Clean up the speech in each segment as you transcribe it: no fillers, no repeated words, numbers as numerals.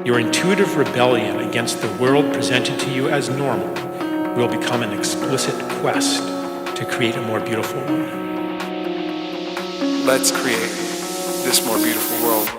Your intuitive rebellion against the world presented to you as normal will become an explicit quest to create a more beautiful one. Let's create this more beautiful world.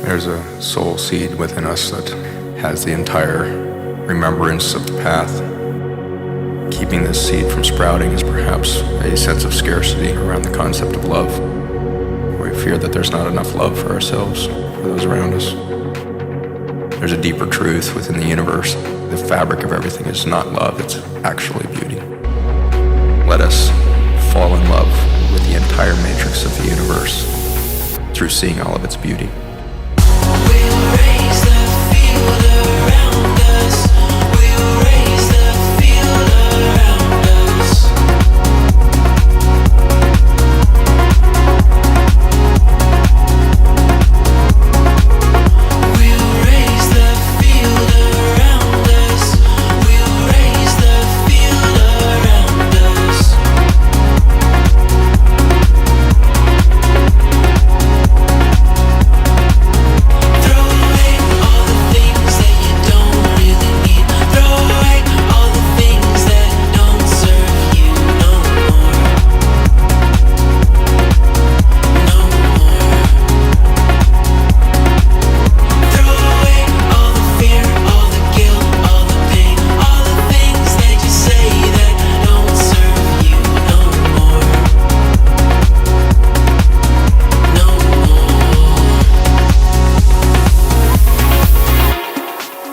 There's a soul seed within us that has the entire remembrance of the path. Keeping this seed from sprouting is perhaps a sense of scarcity around the concept of love. We fear that there's not enough love for ourselves, for those around us. There's a deeper truth within the universe. The fabric of everything is not love, it's actually beauty. Let us fall in love with the entire matrix of the universe through seeing all of its beauty. We'll raise the field around us. We'll raise the field around us. We'll raise the field around us. We'll raise the field around us.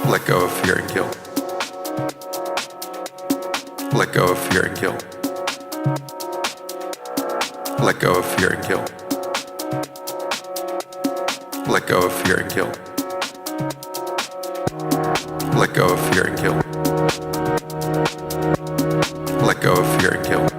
Let go of fear and guilt. Let go of fear and guilt. Let go of fear and guilt. Let go of fear and guilt. Let go of fear and guilt. Let go of fear and guilt.